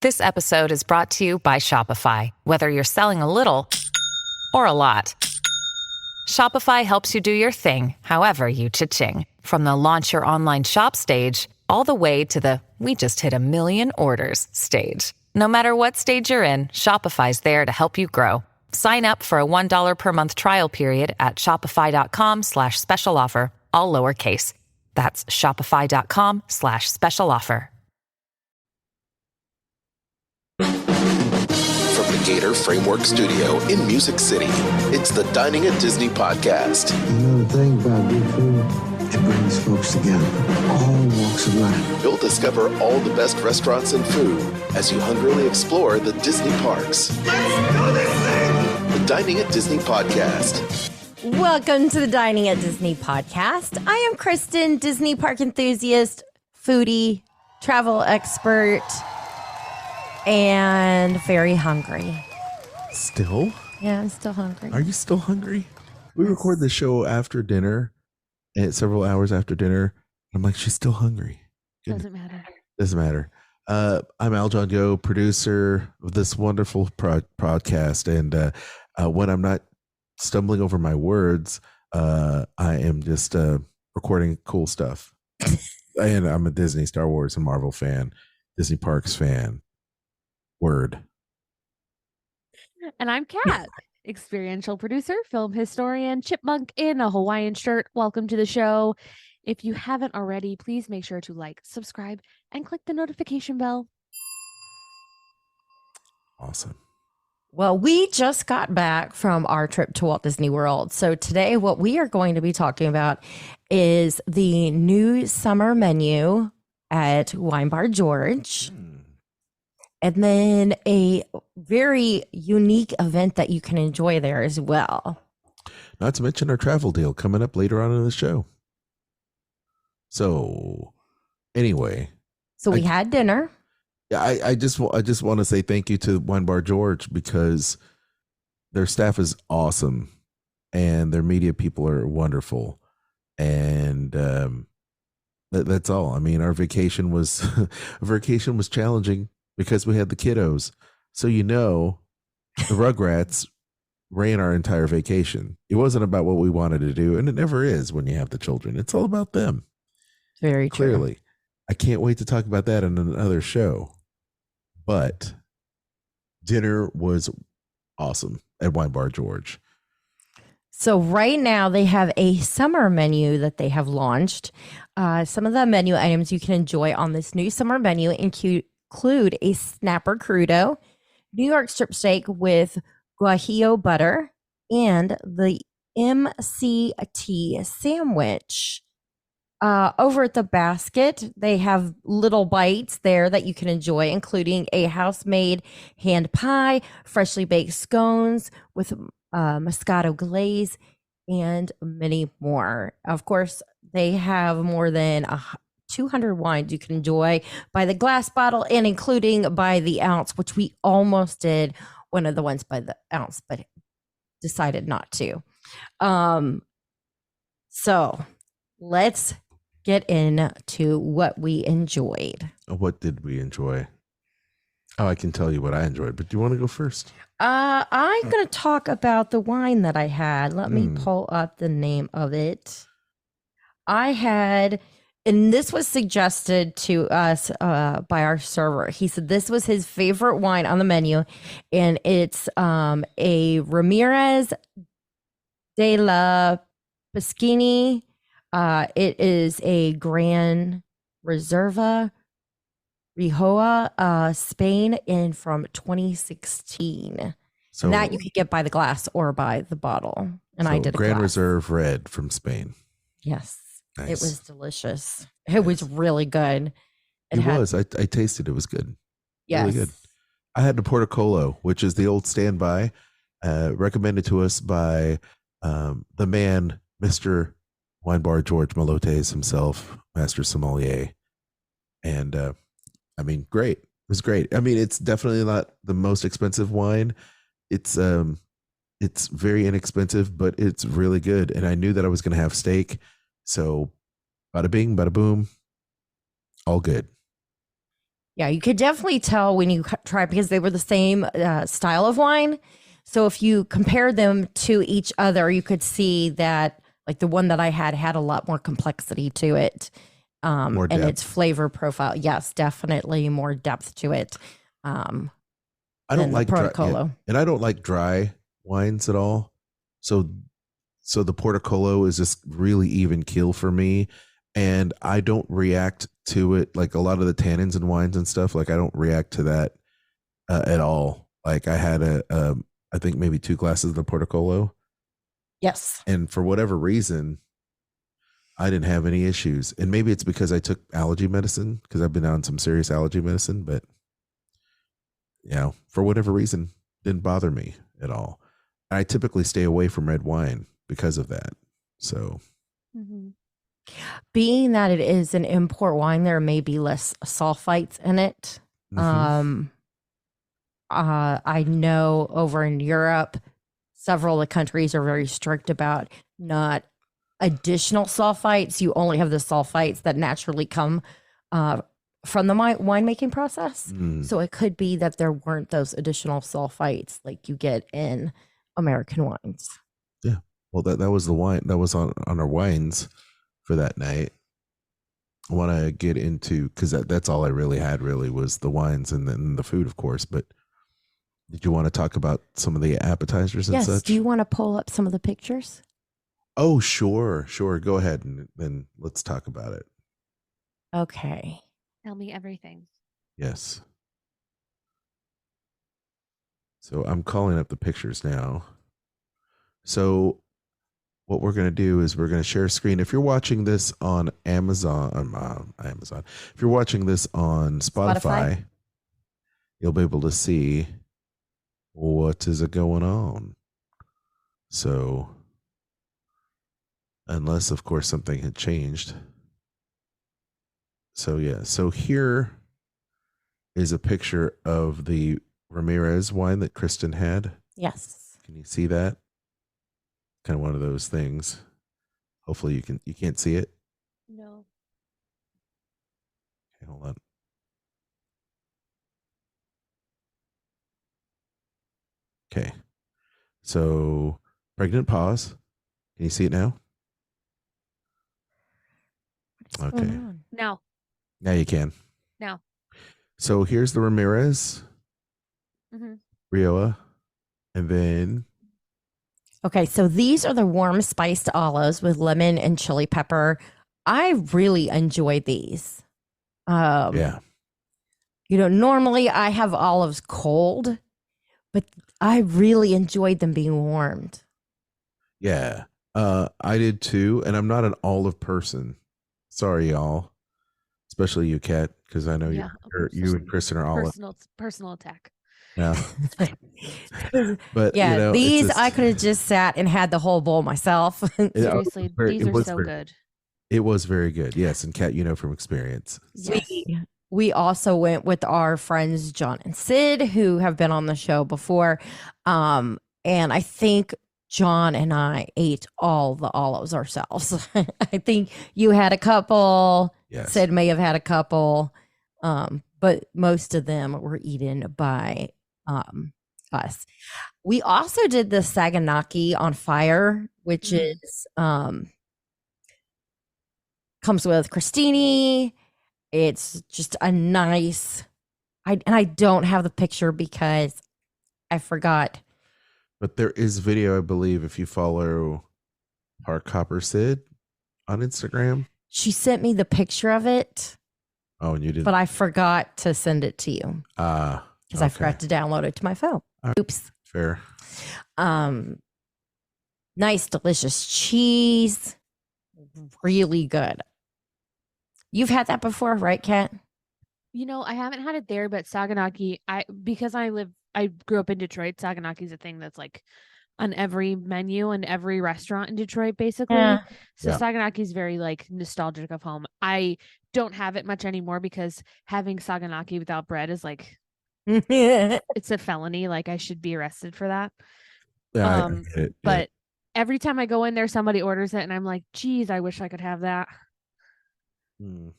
This episode is brought to you by Shopify. Whether you're selling a little or a lot, Shopify helps you do your thing, however you cha-ching. From the launch your online shop stage, all the way to the we just hit 1 million orders stage. No matter what stage you're in, Shopify's there to help you grow. Sign up for a $1 per month trial period at shopify.com/special offer, all lowercase. That's shopify.com/special offer. From the Gator Framework Studio in Music City, it's the Dining at Disney podcast. You know the thing about good food? It brings folks together, all walks of life. You'll discover all the best restaurants and food as you hungrily explore the Disney parks. Let's do this thing! The Dining at Disney podcast. Welcome to the Dining at Disney podcast. I am Kristen, Disney park enthusiast, foodie, travel expert, and very hungry. Still? Yeah, I'm still hungry. Are you still hungry? We record the show after dinner, and several hours after dinner. I'm like, she's still hungry. Doesn't matter. Doesn't matter. I'm Al John Go, producer of this wonderful podcast, and when I'm not stumbling over my words, I am just recording cool stuff. And I'm a Disney, Star Wars, and Marvel fan, Disney Parks fan. Word. And I'm Kat, experiential producer, film historian, chipmunk in a Hawaiian shirt. Welcome to the show. If you haven't already, please make sure to like, subscribe, and click the notification bell. Awesome. Well, we just got back from our trip to Walt Disney World. So today what we are going to be talking about is the new summer menu at Wine Bar George. And then a very unique event that you can enjoy there as well. Not to mention our travel deal coming up later on in the show. So, anyway. So we had dinner. Yeah, I just want to say thank you to Wine Bar George because their staff is awesome and their media people are wonderful. And that's all. I mean, our vacation was challenging because we had the kiddos. So, the Rugrats ran our entire vacation. It wasn't about what we wanted to do, and it never is when you have the children. It's all about them. Very clearly. true. I can't wait to talk about that in another show. But dinner was awesome at Wine Bar George. So right now they have a summer menu that they have launched. Some of the menu items you can enjoy on this new summer menu include a snapper crudo, New York strip steak with guajillo butter, and the MCT sandwich. Over at the basket, they have little bites there that you can enjoy, including a house-made hand pie, freshly baked scones with Moscato glaze, and many more. Of course, they have more than 200 wines you can enjoy by the glass bottle and including by the ounce, which we almost did one of the ones by the ounce, but decided not to. So let's get into what we enjoyed. What did we enjoy? Oh, I can tell you what I enjoyed, but do you want to go first? I'm going to talk about the wine that I had. Let me pull up the name of it. I had, and this was suggested to us by our server. He said this was his favorite wine on the menu, and it's a Ramirez de la Pasquini. It is a Gran Reserva Rioja, Spain, and from 2016. So that you could get by the glass or by the bottle. And I did a Grand glass. Reserve Red from Spain. Yes. Nice. It was delicious. It was really good. It was. I tasted it. It was good. Yes. Really good. I had the Portocolo, which is the old standby, recommended to us by the man, Mr. Wine Bar George Malotes himself, Master Sommelier. And great. It was great. I mean, it's definitely not the most expensive wine. It's very inexpensive, but it's really good. And I knew that I was going to have steak. So bada bing, bada boom. All good. Yeah, you could definitely tell when you try because they were the same style of wine. So if you compare them to each other, you could see that like the one that I had a lot more complexity to it, More and depth. its flavor profile. Yes, definitely more depth to it. I don't than the like dry, Protocolo. and I don't like dry wines at all. So the Portocolo is just really even keel for me, and I don't react to it like a lot of the tannins and wines and stuff. Like I don't react to that at all. Like I had I think maybe 2 glasses of the Portocolo, Yes. and for whatever reason, I didn't have any issues. And maybe it's because I took allergy medicine because I've been on some serious allergy medicine, but for whatever reason, didn't bother me at all. I typically stay away from red wine because of that. So, Mhm. Being that it is an import wine, there may be less sulfites in it. mhm. I know over in Europe, several of the countries are very strict about not additional sulfites. You only have the sulfites that naturally come from the winemaking process. Mm. So it could be that there weren't those additional sulfites like you get in American wines. Yeah. Well, that was the wine that was on our wines for that night. I want to get into because that's all I really had really was the wines and then the food, of course. But did you want to talk about some of the appetizers and Yes. such? Do you want to pull up some of the pictures? Oh, sure. Go ahead and then let's talk about it. Okay. Tell me everything. Yes. So I'm calling up the pictures now. So what we're going to do is we're going to share a screen. If you're watching this on Amazon, if you're watching this on Spotify, you'll be able to see what is going on. So, unless of course something had changed. So yeah, so here is a picture of the Ramirez wine that Kristen had. Yes. Can you see that? Kind of one of those things. Hopefully you can't see it. No. Okay, hold on. Okay. So pregnant pause. Can you see it now? What's going Okay. on? No. Now you can. No. So here's the Ramirez, Mm-hmm. Rioja, and then Okay, so these are the warm spiced olives with lemon and chili pepper. I really enjoy these. yeah. Normally I have olives cold, but I really enjoyed them being warmed. Yeah. I did too, and I'm not an olive person. Sorry, y'all. Especially you, Kat, because I know Yeah, you and Kristen are olive. Personal attack. Yeah. But Yeah, it's these just- I could have just sat and had the whole bowl myself. Seriously, these it are was so very- good. It was very good. Yes, and Kat, from experience. Yes. We also went with our friends John and Sid, who have been on the show before. And I think John and I ate all the olives ourselves. I think you had a couple. Yes. Sid may have had a couple. But most of them were eaten by us. We also did the Saganaki on fire, which is comes with crostini. It's just a nice. I don't have the picture because I forgot. But there is video, I believe, if you follow Park Hopper Sid on Instagram. She sent me the picture of it, Oh, and you didn't. but I forgot to send it to you because I forgot to download it to my phone. right. Oops. Fair. Nice, delicious cheese. Really good. You've had that before, right, Kat? I haven't had it there, but Saganaki, because I grew up in Detroit, Saganaki is a thing that's like on every menu and every restaurant in Detroit, basically. Yeah. So Yeah. Saganaki is very like nostalgic of home. I don't have it much anymore because having Saganaki without bread is like, it's a felony. Like I should be arrested for that. Yeah, I get it. Yeah. But every time I go in there, somebody orders it and I'm like, geez, I wish I could have that. Mm.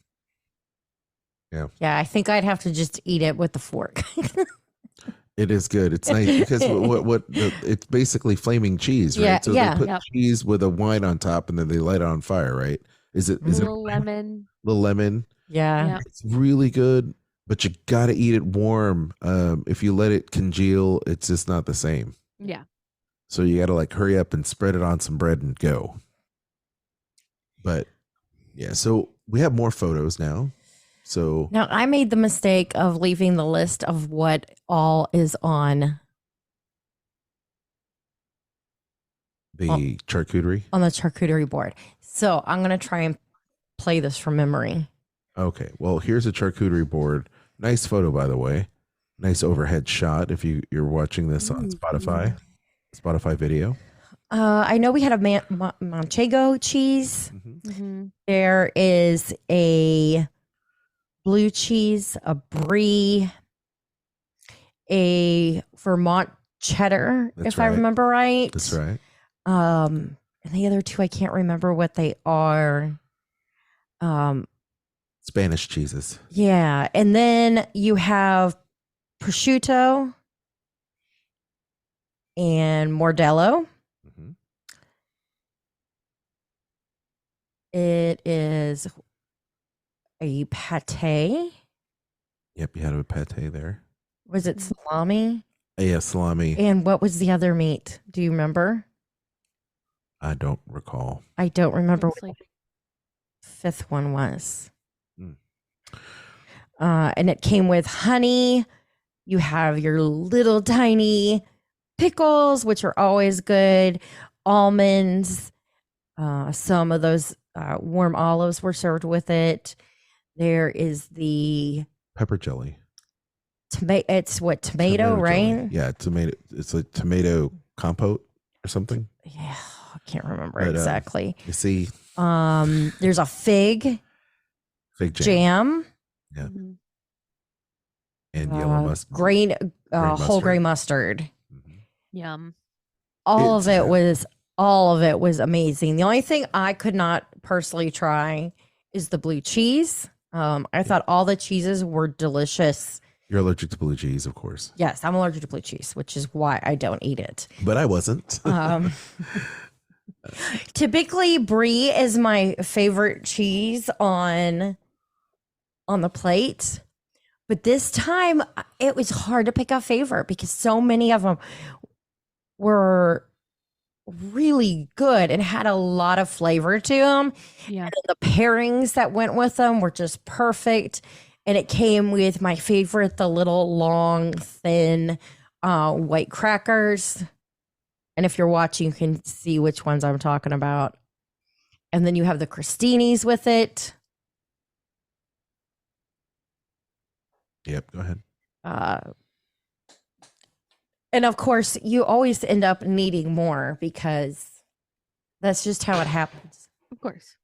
Yeah, I think I'd have to just eat it with the fork. It is good. It's nice because it's basically flaming cheese, right? Yeah, So yeah. they put Yep. cheese with a wine on top, and then they light it on fire, right? Is it Little lemon. little lemon? Yeah. Yeah. It's really good, but you gotta eat it warm. If you let it congeal, it's just not the same. Yeah. So you gotta like hurry up and spread it on some bread and go. But yeah, so we have more photos now. So Now, I made the mistake of leaving the list of what all is on the charcuterie. the charcuterie board. So I'm going to try and play this from memory. Okay, well here's a charcuterie board. Nice photo, by the way. Nice overhead shot. If you're watching this on Spotify video. I know we had a manchego cheese. Mm-hmm. There is a blue cheese, a brie, a Vermont cheddar, That's if I right. remember right. That's right. And the other two, I can't remember what they are. Spanish cheeses. Yeah. And then you have prosciutto and mordello. Mhm. It is a pate. Yep, you had a pate there. Was it salami? Yeah, salami. And what was the other meat? Do you remember? I don't recall. I don't remember Looks what like the fifth one was. Mm. And it came with honey. You have your little tiny pickles, which are always good, almonds. Some of those warm olives were served with it. There is the Pepper jelly. tomato. It's what tomato, jelly. right? Yeah, tomato. It's like tomato compote or something. Yeah, I can't remember But, exactly. You see, There's a fig fig jam, jam, Yeah. Mhm. and yellow mustard. grain, whole mustard. grain mustard. Mhm. Yum. All It's- of it was amazing. The only thing I could not personally try is the blue cheese. I thought all the cheeses were delicious. You're allergic to blue cheese, of course, Yes, I'm allergic to blue cheese, which is why I don't eat it. but I wasn't. Typically, brie is my favorite cheese on the plate, but this time it was hard to pick a favorite because so many of them were really good and had a lot of flavor to them. Yeah. The pairings that went with them were just perfect. And it came with my favorite, the little long, thin white crackers. And if you're watching, you can see which ones I'm talking about. And then you have the crostinis with it. Yep, go ahead. And of course, you always end up needing more because that's just how it happens. Of course.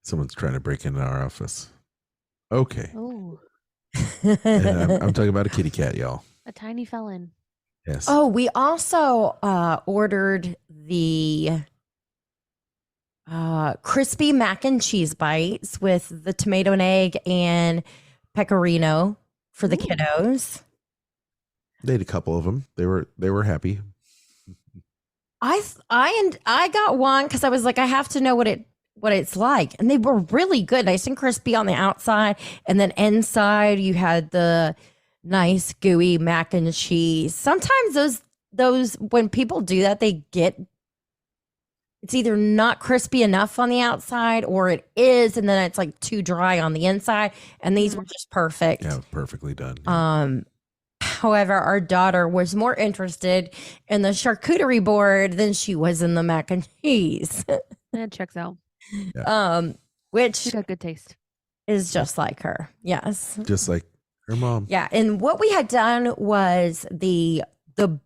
Someone's trying to break into our office. Okay, Oh, and I'm talking about a kitty cat, y'all. a tiny felon. Yes. Oh, we also ordered the crispy mac and cheese bites with the tomato and egg and pecorino for the Ooh. kiddos. They had a couple of them. They were happy. I got one because I was like, I have to know what it's like, and they were really good, nice and crispy on the outside, and then inside you had the nice gooey mac and cheese. Sometimes those when people do that, it's either not crispy enough on the outside or it is, and then it's like too dry on the inside. And these were just perfect. Yeah, perfectly done. However, our daughter was more interested in the charcuterie board than she was in the mac and cheese. That checks out. Which She got good taste. is just like her. Yes. Just like her mom. Yeah. And what we had done was the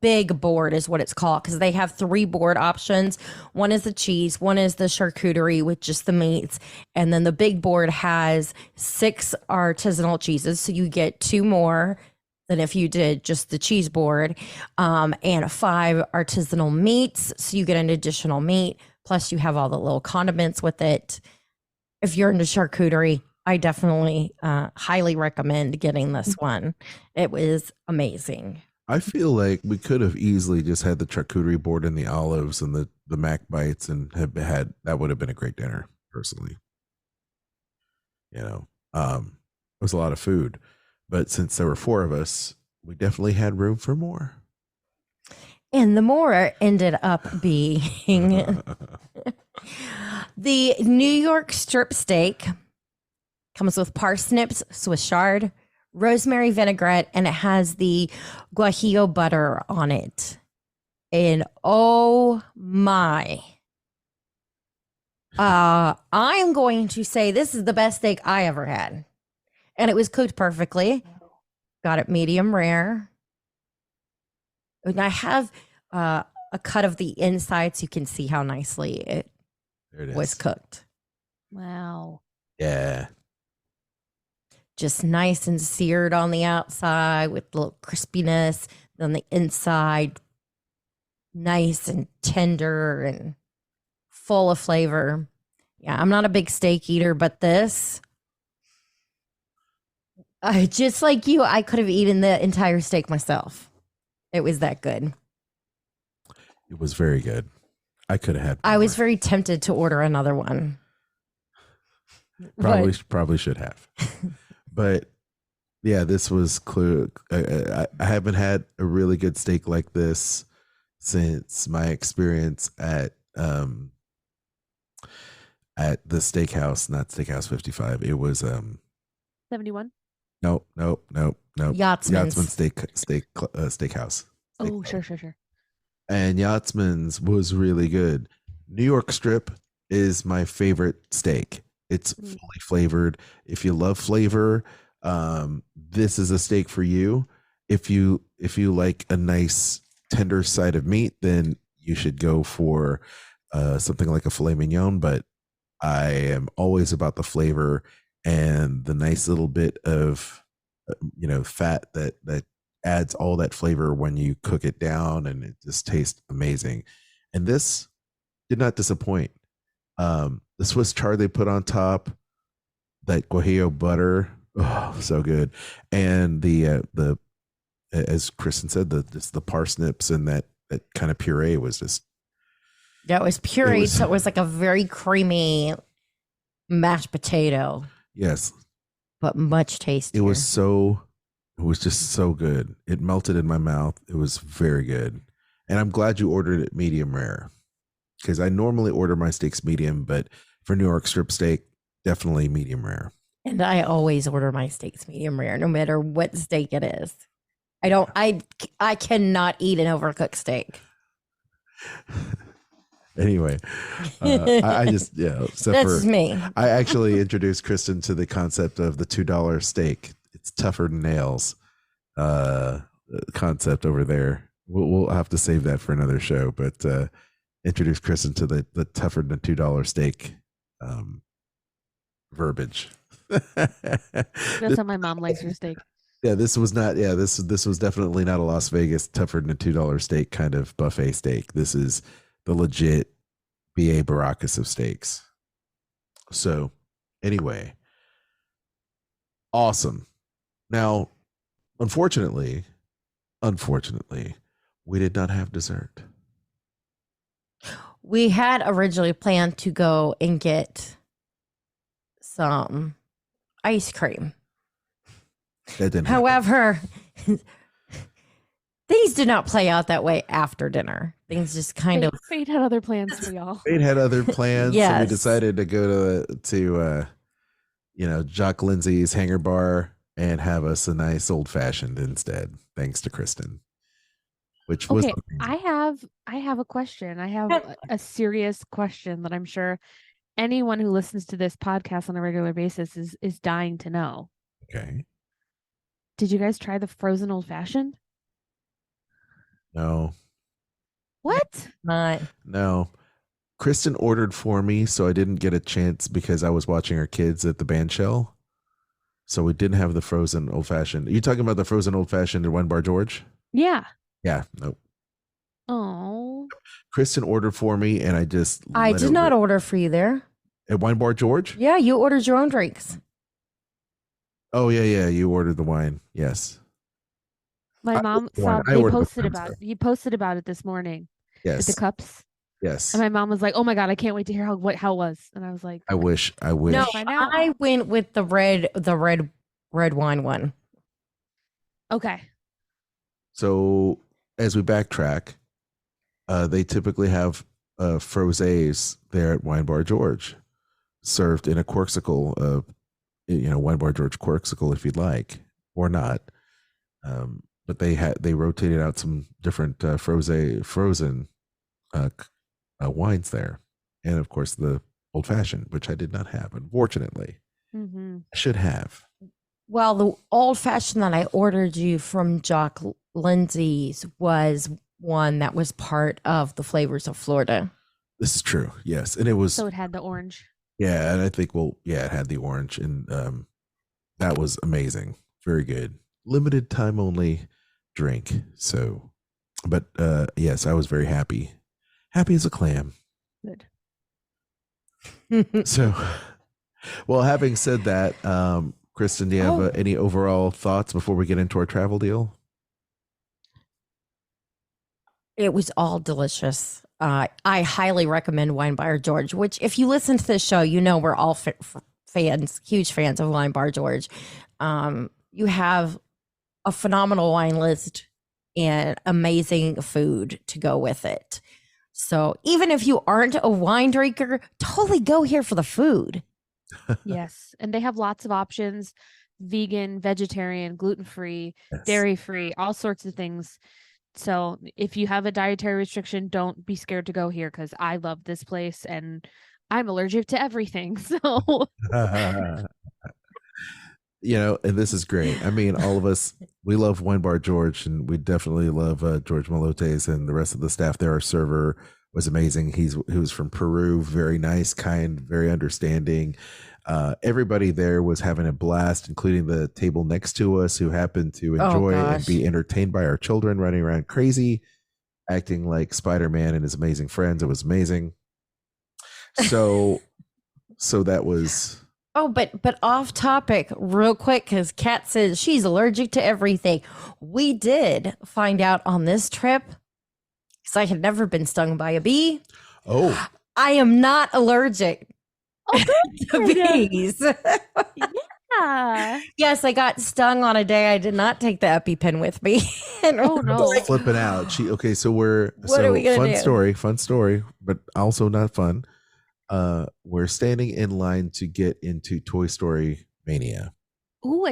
big board is what it's called, because they have 3 board options. One is the cheese, one is the charcuterie with just the meats, and then the big board has 6 artisanal cheeses, so you get 2 more than if you did just the cheese board, and 5 artisanal meats, so you get an additional meat, plus you have all the little condiments with it. if you're into charcuterie, I definitely highly recommend getting this one. It was amazing. I feel like we could have easily just had the charcuterie board and the olives and the mac bites and have had that would have been a great dinner, personally. It was a lot of food, but since there were 4 of us, we definitely had room for more. And the more ended up being the New York strip steak comes with parsnips, Swiss chard, rosemary vinaigrette, and it has the guajillo butter on it. And oh my. I'm going to say this is the best steak I ever had. And it was cooked perfectly. Got it medium rare. And I have a cut of the inside so you can see how nicely it was cooked. Wow. Yeah. Just nice and seared on the outside with a little crispiness on the inside. Nice and tender and full of flavor. Yeah, I'm not a big steak eater, but this, just like you, I could have eaten the entire steak myself. It was that good. It was very good. I could have had I was more. very tempted to order another one. Probably should have. But yeah, this was clear. I haven't had a really good steak like this since my experience at the steakhouse, not Steakhouse 55. It was 71. Nope. Yachtsman's. Steakhouse. Oh, sure. And Yachtsman's was really good. New York strip is my favorite steak. It's fully flavored. If you love flavor, this is a steak for you. If you like a nice tender side of meat, then you should go for something like a filet mignon. But I am always about the flavor and the nice little bit of fat that adds all that flavor when you cook it down, and it just tastes amazing. And this did not disappoint. The Swiss chard they put on top, that guajillo butter, oh, so good. And the as Kristen said, the parsnips and that kind of puree was just. Yeah, it was pureed, so it was like a very creamy mashed potato. Yes. But much tastier. It was just so good. It melted in my mouth. It was very good. And I'm glad you ordered it medium rare, because I normally order my steaks medium, but for New York strip steak, definitely medium rare. And I always order my steaks medium rare, no matter what steak it is. I cannot eat an overcooked steak. Anyway, I just, That's me. I actually introduced Kristen to the concept of the $2 steak. It's tougher than nails concept over there. We'll have to save that for another show, but introduce Kristen to the tougher than $2 steak verbiage. That's how my mom likes her steak. Yeah, this was not. Yeah, this was definitely not a Las Vegas tougher than a $2 steak kind of buffet steak. This is the legit B.A. Baracus of steaks. So, anyway, awesome. Now, unfortunately, we did not have dessert. We had originally planned to go and get some ice cream. That didn't happen. However, things did not play out that way after dinner. Things just kind of. Fate had other plans for y'all. Fate had other plans, so we Yes. decided to go to Jock Lindsay's Hangar Bar and have us a nice old fashioned instead. Thanks to Kristen, which was Okay, I have a question. I have a serious question that I'm sure anyone who listens to this podcast on a regular basis is dying to know. okay. Did you guys try the frozen old fashioned? No. What? No. Kristen ordered for me, so I didn't get a chance because I was watching our kids at the band shell. So we didn't have the frozen old fashioned. Are you talking about the frozen old fashioned at One Bar George? Yeah. Yeah, nope. Oh. Kristen ordered for me, and I just I did not order for you there. At Wine Bar George? Yeah, you ordered your own drinks. Oh yeah. You ordered the wine. Yes. My mom ordered the wine. saw I they ordered the posted wine, about sorry. he posted about it this morning with the Yes. cups. Yes. And my mom was like, "Oh my god, I can't wait to hear how it was." And I was like, I wish. No, Find out. I went with the red wine one. "Okay, So as we backtrack, they typically have frosés there at Wine Bar George, served in a corksicle, Wine Bar George corksicle if you'd like, or not. But they rotated out some different frozen wines there, and of course the old fashioned, which I did not have, unfortunately. mm-hmm. I should have. Well, the old fashioned that I ordered you from Jock Lindsay's was one that was part of the Flavors of Florida. This is true. Yes, and it was. So it had the orange." Yeah, and I think it had the orange, and that was amazing. Very good. Limited time only drink. So, but yes, I was very happy. Happy as a clam. Good. So, well, having said that, Kristen, do you have any overall thoughts before we get into our travel deal? It was all delicious. I highly recommend Wine Bar George, which if you listen to this show, you know we're all fans, huge fans of Wine Bar George. You have a phenomenal wine list and amazing food to go with it. So even if you aren't a wine drinker, totally go here for the food. Yes, and they have lots of options: vegan, vegetarian, gluten-free, Yes. dairy-free, all sorts of things. So if you have a dietary restriction, don't be scared to go here, because I love this place and I'm allergic to everything. So And this is great. I mean, all of us, we love Wine Bar George, and we definitely love George Malotes and the rest of the staff there. Our server was amazing. He was from Peru, very nice, kind, very understanding. Everybody there was having a blast, including the table next to us, who happened to enjoy and be entertained by our children running around crazy, acting like Spider-Man and his amazing friends. It was amazing. So that was. Oh, but off topic real quick, because Kat says she's allergic to everything. We did find out on this trip, because I had never been stung by a bee. Oh, I am not allergic to good. bees. yeah. Yes, I got stung on a day I did not take the EpiPen with me. And Oh, no. flipping out. So What are we gonna do? fun story, but also not fun. We're standing in line to get into Toy Story Mania. Ooh,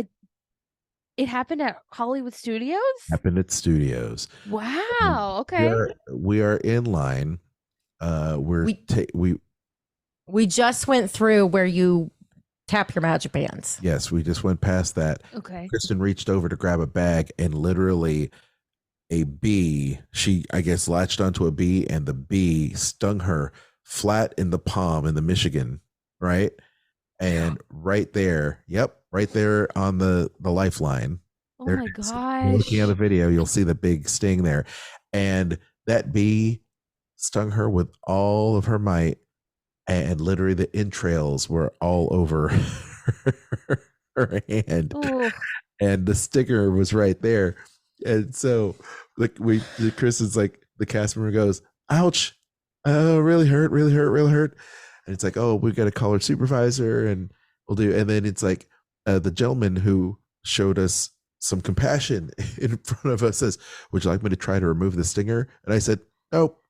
it happened at Hollywood Studios? Happened at Studios. Wow. Okay. We are in line. We just went through where you tap your magic bands. Yes, we just went past that. Okay. Kristen reached over to grab a bag, and literally a bee, she, I guess, latched onto a bee, and the bee stung her flat in the palm in the Michigan, right? And right there, right there on the lifeline. Oh There my it is. gosh. Looking at the video, you'll see the big sting there. And that bee stung her with all of her might, and literally the entrails were all over her hand. Ooh. And the sticker was right there. And so Chris is like, the cast member goes, ouch, really hurt. And it's like, oh, we've got to call our supervisor and we'll do. And then it's like the gentleman who showed us some compassion in front of us says, would you like me to try to remove the stinger? And I said, nope.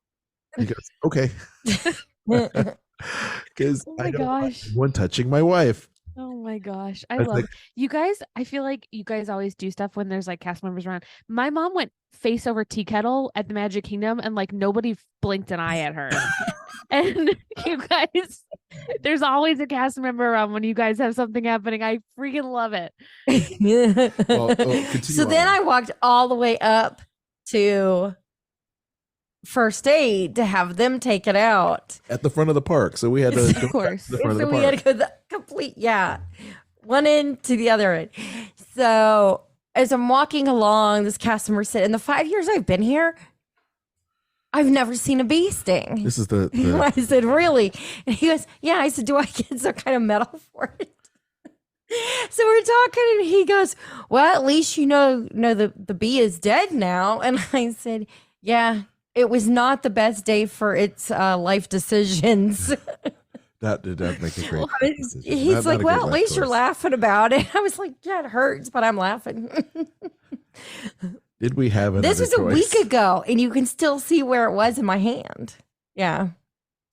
He goes, okay. Because Oh I my don't want gosh. anyone touching my wife. Oh my gosh. I That's love like- you guys. I feel like you guys always do stuff when there's like cast members around. My mom went face over tea kettle at the Magic Kingdom and like nobody blinked an eye at her. And you guys, there's always a cast member around when you guys have something happening. I freaking love it. Continue So then on. I walked all the way up to first aid to have them take it out. At the front of the park. So we had to Of go course. to the front So of the we park. had to go the complete, one end to the other end. So as I'm walking along, this cast member said, in the 5 years I've been here, I've never seen a bee sting. This is the I said, really? And he goes, yeah. I said, do I get some kind of medal for it? So we're talking and he goes, well, at least you know the bee is dead now. And I said, yeah, it was not the best day for its life decisions. that did not make a great decision. He's Not like, a well, good at life least you're choice. laughing about it. I was like, yeah, it hurts, but I'm laughing. Did we have another This was a choice? week ago, and you can still see where it was in my hand. Yeah.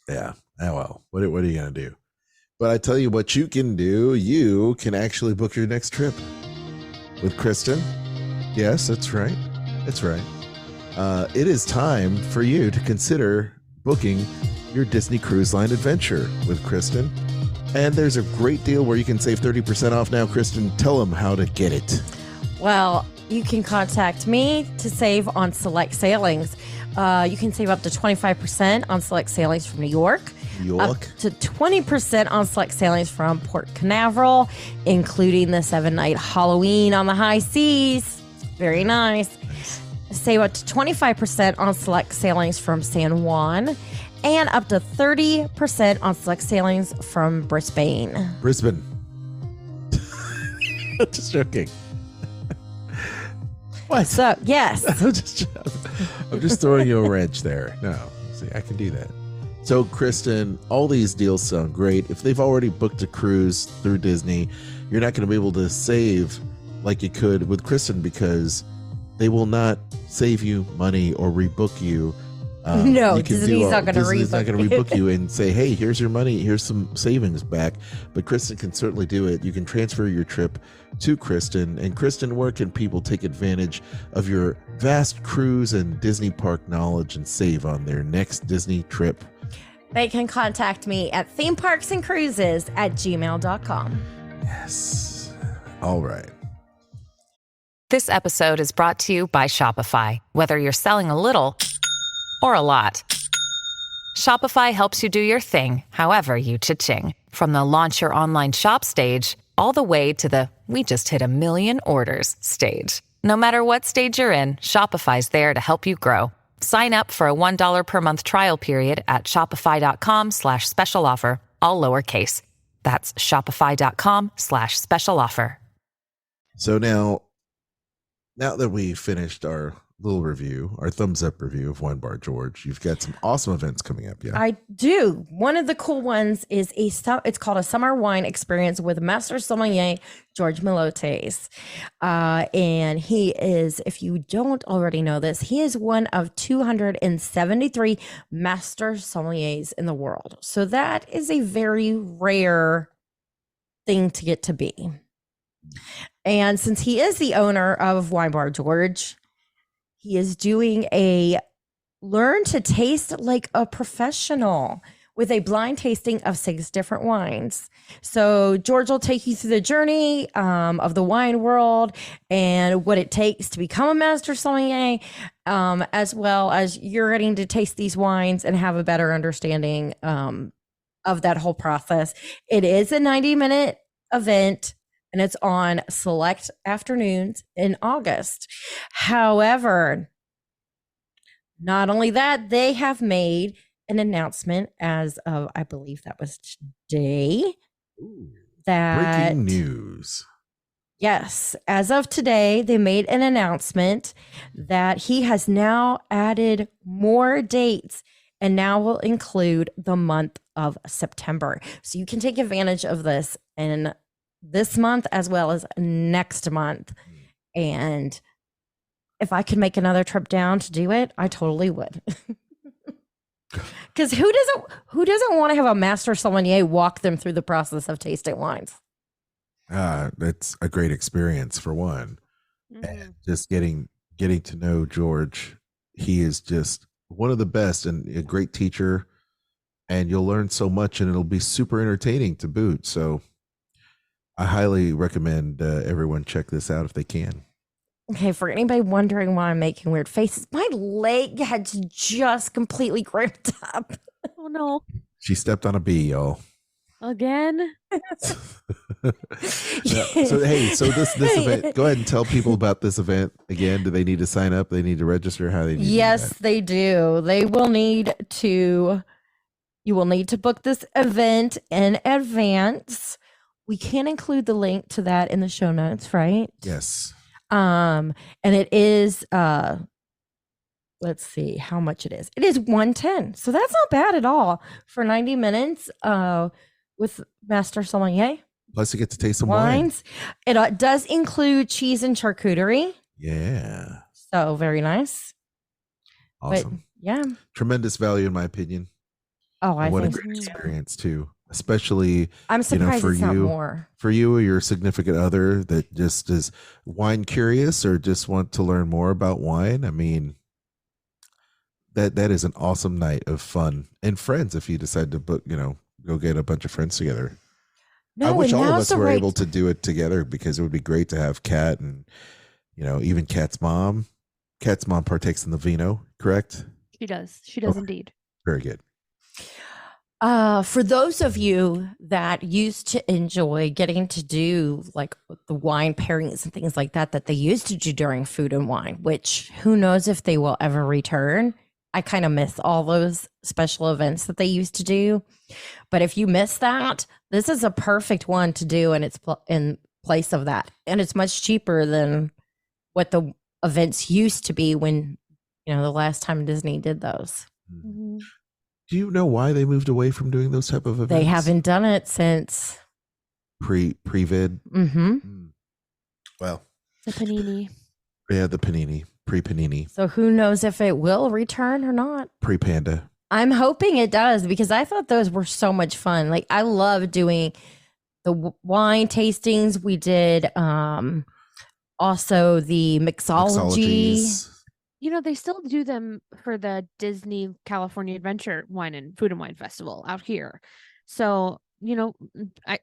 Yeah. Oh, well, what are you going to do? But I tell you what you can do. You can actually book your next trip with Kristen. Yes, that's right. That's right. It is time for you to consider booking your Disney Cruise Line adventure with Kristen. And there's a great deal where you can save 30% off now. Kristen, tell them how to get it. Well, you can contact me to save on select sailings. You can save up to 25% on select sailings from New York. Up to 20% on select sailings from Port Canaveral, including the 7-night Halloween on the high seas. Very nice. Save up to 25% on select sailings from San Juan, and up to 30% on select sailings from Brisbane. Brisbane. Just joking. What? So, yes. I'm just throwing you a wrench there. No, see, I can do that. So, Kristen, all these deals sound great. If they've already booked a cruise through Disney, you're not going to be able to save like you could with Kristen because they will not save you money or rebook you. No, you can Disney's not going to Disney's not going to rebook rebook you and say, hey, here's your money. Here's some savings back. But Kristen can certainly do it. You can transfer your trip to Kristen. And Kristen, where can people take advantage of your vast cruise and Disney park knowledge and save on their next Disney trip? They can contact me at themeparksandcruises@gmail.com. Yes. All right. This episode is brought to you by Shopify. Whether you're selling a little or a lot, Shopify helps you do your thing, however you cha-ching. From the launch your online shop stage, all the way to the we just hit 1 million orders stage. No matter what stage you're in, Shopify's there to help you grow. Sign up for a $1 per month trial period at shopify.com/special offer, all lowercase. That's shopify.com/special offer. So now that we finished our little review, our thumbs up review of Wine Bar George, you've got some awesome events coming up. Yeah. I do. One of the cool ones is it's called a summer wine experience with Master Sommelier George Milotes. And he is, if you don't already know this, he is one of 273 master sommeliers in the world. So that is a very rare thing to get to be. And since he is the owner of Wine Bar George, he is doing a learn to taste like a professional with a blind tasting of 6 different wines. So George will take you through the journey of the wine world and what it takes to become a master sommelier, as well as you're getting to taste these wines and have a better understanding of that whole process. It is a 90-minute event, and it's on select afternoons in August. However, not only that, they have made an announcement as of, I believe that was today. That Breaking news. Yes, as of today, they made an announcement that he has now added more dates and now will include the month of September. So you can take advantage of this in this month as well as next month. And if I could make another trip down to do it, I totally would. Because who doesn't want to have a master sommelier walk them through the process of tasting wines? That's a great experience for one. And just getting to know George, he is just one of the best and a great teacher, and you'll learn so much and it'll be super entertaining to boot. So I highly recommend everyone check this out if they can. Okay, for anybody wondering why I'm making weird faces, my leg had just completely cramped up. Oh no. She stepped on a bee, y'all. Again? So hey, so this event. Go ahead and tell people about this event again. Do they need to sign up? They need to register. How they need Yes, to do they do. They will need to. You will need to book this event in advance. We can include the link to that in the show notes, right? that? Yes. And it is let's see how much it is. It is 110. So that's not bad at all for 90 minutes with Master Sommelier Plus, you get to taste some wine. wines. It does include cheese and charcuterie. Yeah. So very nice. Awesome. But yeah. Tremendous value, in my opinion. Oh, I And what a think great experience too. Especially I'm surprised for it's not you. more. for you or your significant other that just is wine curious or just want to learn more about wine. I mean, that is an awesome night of fun and friends if you decide to book, go get a bunch of friends together. I wish and all of now's us the were right able to do it together because it would be great to have Kat and even Kat's mom. Kat's mom partakes in the vino, correct? She does. She does Okay. indeed. Very good. For those of you that used to enjoy getting to do like the wine pairings and things like that they used to do during Food and Wine, which who knows if they will ever return. I kind of miss all those special events that they used to do. But if you miss that, this is a perfect one to do, and it's in place of that. And it's much cheaper than what the events used to be when, the last time Disney did those. Mhm. Do you know why they moved away from doing those type of events? They haven't done it since. pre-vid. Well, The panini. yeah, the panini, pre-panini, So who knows if it will return or not? pre-panda. I'm hoping it does because I thought those were so much fun. Like I love doing the wine tastings. We did also the mixology. Mixologies. They still do them for the Disney California Adventure Wine and Food and Wine Festival out here. So,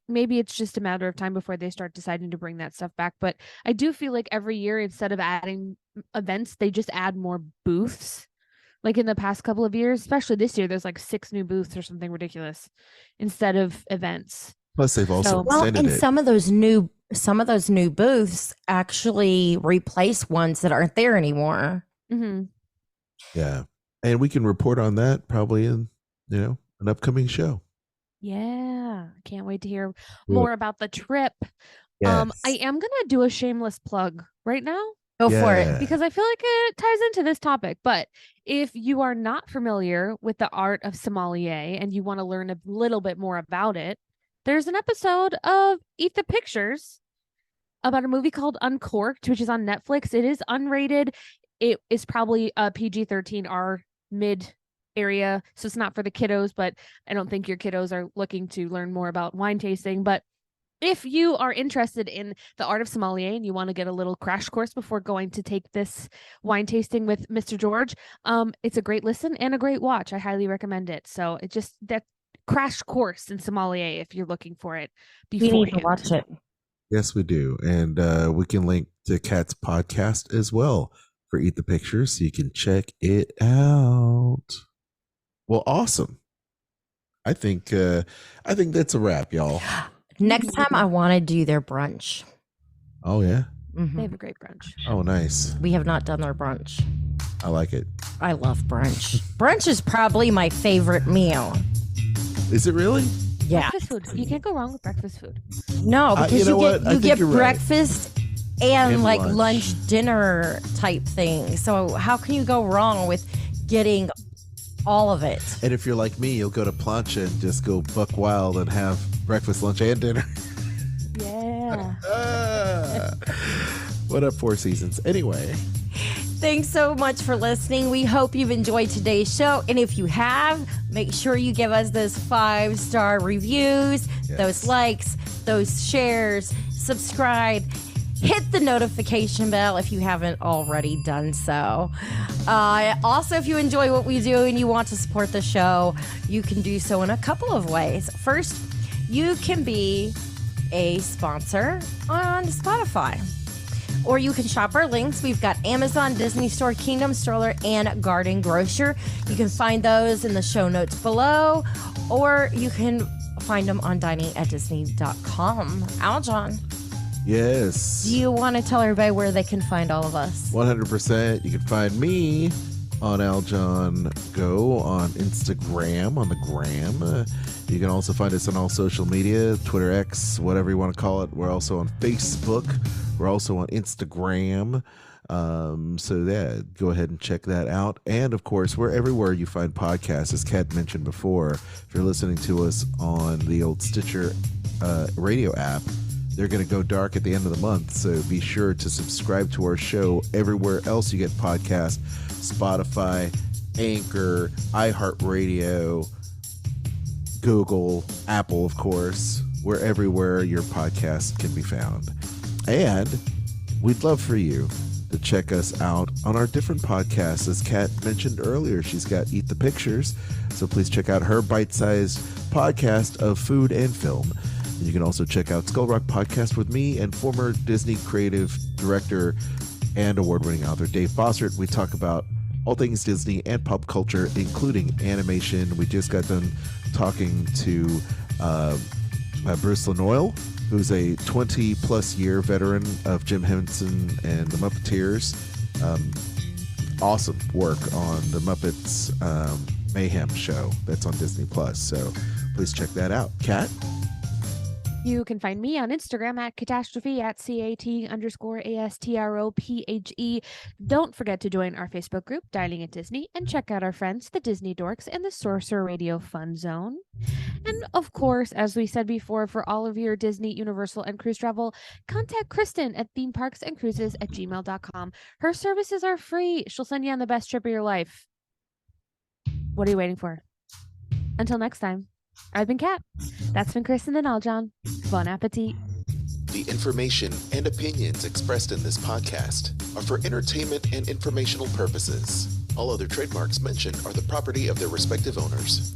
maybe it's just a matter of time before they start deciding to bring that stuff back. But I do feel like every year, instead of adding events, they just add more booths. Like in the past couple of years, especially this year, there's like 6 new booths or something ridiculous instead of events. Plus, they've also So- extended and it. some of those new booths actually replace ones that aren't there anymore. Mm-hmm. Yeah, and we can report on that probably in an upcoming show. Yeah, I can't wait to hear more about the trip. Yes. I am gonna do a shameless plug right now Go for Yeah. it. because I feel like it ties into this topic. But if you are not familiar with the art of sommelier and you want to learn a little bit more about it, there's an episode of Eat the Pictures about a movie called Uncorked, which is on Netflix. It is unrated. It is probably a PG-13 R mid area, so it's not for the kiddos, but I don't think your kiddos are looking to learn more about wine tasting. But if you are interested in the art of sommelier and you want to get a little crash course before going to take this wine tasting with Mr. George, it's a great listen and a great watch. I highly recommend it. So it just that crash course in sommelier if you're looking for it We need beforehand. to watch it. Yes, we do, and we can link to Kat's podcast as well for Eat the Pictures, so you can check it out. Well, awesome. I think that's a wrap, y'all. Next time, I want to do their brunch. Oh yeah. Mhm. They have a great brunch. Oh nice. We have not done their brunch. I like it. I love brunch. Brunch is probably my favorite meal. Is it really? Yeah. Breakfast food. You can't go wrong with breakfast food. No, because you know what? I you think get you're right. breakfast and And like lunch. lunch dinner type thing. So how can you go wrong with getting all of it? And if you're like me, you'll go to Plancha and just go buck wild and have breakfast, lunch, and dinner. Yeah. What up, Four Seasons? Anyway, Thanks so much for listening. We hope you've enjoyed today's show. And if you have, make sure you give us those 5-star reviews, Yes. those likes, those shares, subscribe, hit the notification bell if you haven't already done so. Also, if you enjoy what we do and you want to support the show, you can do so in a couple of ways. First, you can be a sponsor on Spotify. Or you can shop our links. We've got Amazon, Disney Store, Kingdom Stroller, and Garden Grocer. You can find those in the show notes below, or you can find them on diningatdisney.com. Aljon, Yes. do you want to tell everybody where they can find all of us? 100%. You can find me on Aljon Go on Instagram, on the gram. You can also find us on all social media, Twitter, X, whatever you want to call it. We're also on Facebook. We're also on Instagram. So yeah, go ahead and check that out. And of course, we're everywhere you find podcasts, as Kat mentioned before. If you're listening to us on the old Stitcher radio app, they're going to go dark at the end of the month. So be sure to subscribe to our show everywhere else you get podcasts: Spotify, Anchor, iHeartRadio, Google, Apple, of course. We're everywhere your podcast can be found. And we'd love for you to check us out on our different podcasts. As Kat mentioned earlier, she's got Eat the Pictures, so please check out her bite-sized podcast of food and film. And you can also check out Skull Rock Podcast with me and former Disney creative director and award-winning author Dave Bossert. We talk about all things Disney and pop culture, including animation. We just got done talking to Bruce Lanoil, who's a 20-plus year veteran of Jim Henson and the Muppeteers. Awesome work on the Muppets Mayhem show that's on Disney+. So please check that out. Kat? You can find me on Instagram at catastrophe, at CAT_ASTROPHE. Don't forget to join our Facebook group, Dining at Disney, and check out our friends, the Disney Dorks and the Sorcerer Radio Fun Zone. And of course, as we said before, for all of your Disney, Universal, and cruise travel, contact Kristen at themeparksandcruises@gmail.com. Her services are free. She'll send you on the best trip of your life. What are you waiting for? Until next time. I've been Kat. That's been Kristen and Aljon. Bon appetit. The information and opinions expressed in this podcast are for entertainment and informational purposes. All other trademarks mentioned are the property of their respective owners.